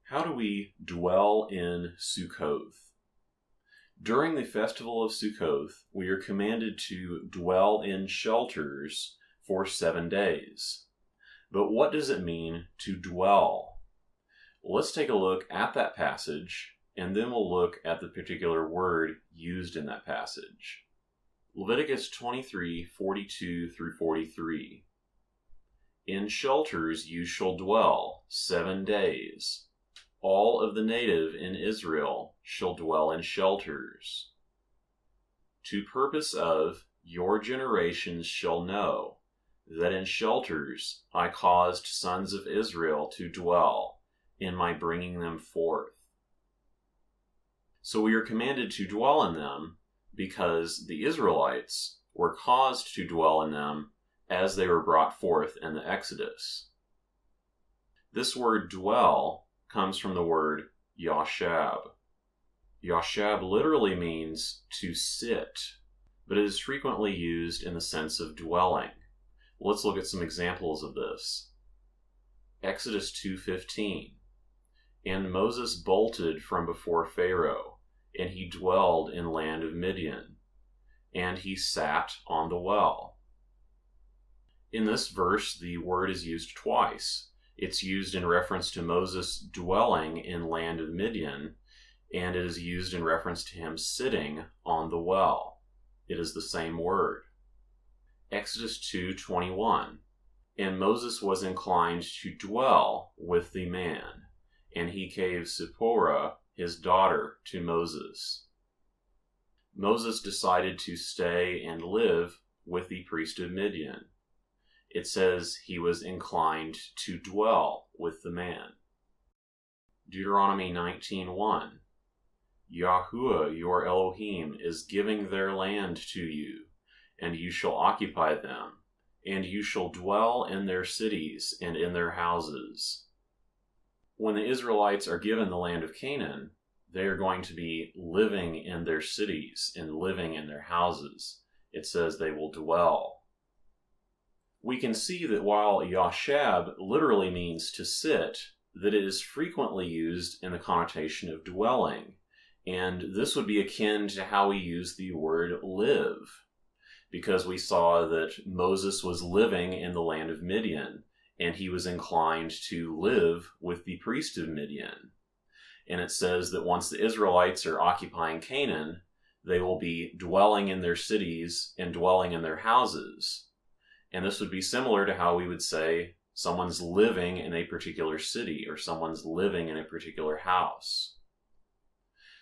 How do we dwell in Sukkot? During the festival of Sukkot, we are commanded to dwell in shelters for 7 days. But what does it mean to dwell? Well, let's take a look at that passage, and then we'll look at the particular word used in that passage. Leviticus 23:42 through 43. In shelters you shall dwell 7 days. All of the native in Israel shall dwell in shelters. To purpose of your generations shall know that in shelters I caused sons of Israel to dwell in my bringing them forth. So we are commanded to dwell in them because the Israelites were caused to dwell in them as they were brought forth in the Exodus. This word dwell comes from the word yashab. Yashab literally means to sit, but it is frequently used in the sense of dwelling. Let's look at some examples of this. Exodus 2:15. And Moses bolted from before Pharaoh, and he dwelled in land of Midian, and he sat on the well. In this verse, the word is used twice. It's used in reference to Moses dwelling in land of Midian, and it is used in reference to him sitting on the well. It is the same word. Exodus 2:21. And Moses was inclined to dwell with the man, and he gave Zipporah, his daughter, to Moses. Moses decided to stay and live with the priest of Midian. It says he was inclined to dwell with the man. Deuteronomy 19:1. Yahuwah your Elohim is giving their land to you, and you shall occupy them, and you shall dwell in their cities and in their houses. When the Israelites are given the land of Canaan, they are going to be living in their cities and living in their houses. It says they will dwell. We can see that while yashab literally means to sit, that it is frequently used in the connotation of dwelling. And this would be akin to how we use the word live, because we saw that Moses was living in the land of Midian, and he was inclined to live with the priest of Midian. And it says that once the Israelites are occupying Canaan, they will be dwelling in their cities and dwelling in their houses. And this would be similar to how we would say someone's living in a particular city or someone's living in a particular house.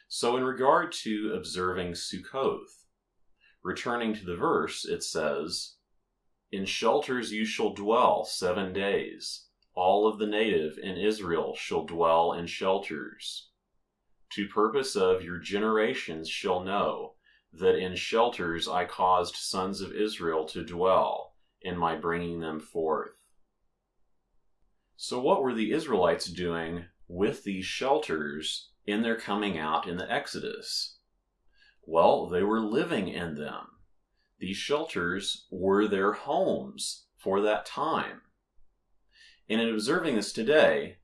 So in regard to observing Sukkot, returning to the verse, it says, in shelters you shall dwell 7 days. All of the native in Israel shall dwell in shelters. To purpose of your generations shall know that in shelters I caused sons of Israel to dwell in my bringing them forth. So what were the Israelites doing with these shelters in their coming out in the Exodus? Well, they were living in them. These shelters were their homes for that time. And in observing this today,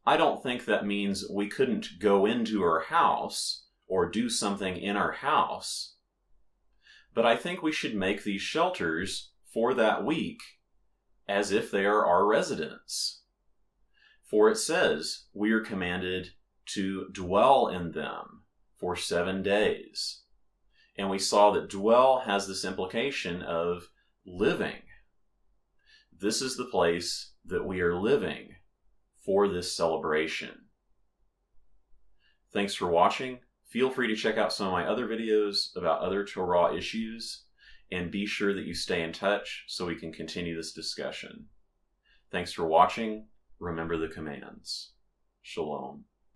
I don't think that means we couldn't go into our house or do something in our house. But I think we should make these shelters for that week as if they are our residence. For it says we are commanded to dwell in them for 7 days. And we saw that dwell has this implication of living. This is the place that we are living for this celebration. Thanks for watching. Feel free to check out some of my other videos about other Torah issues, and be sure that you stay in touch so we can continue this discussion. Thanks for watching. Remember the commands. Shalom.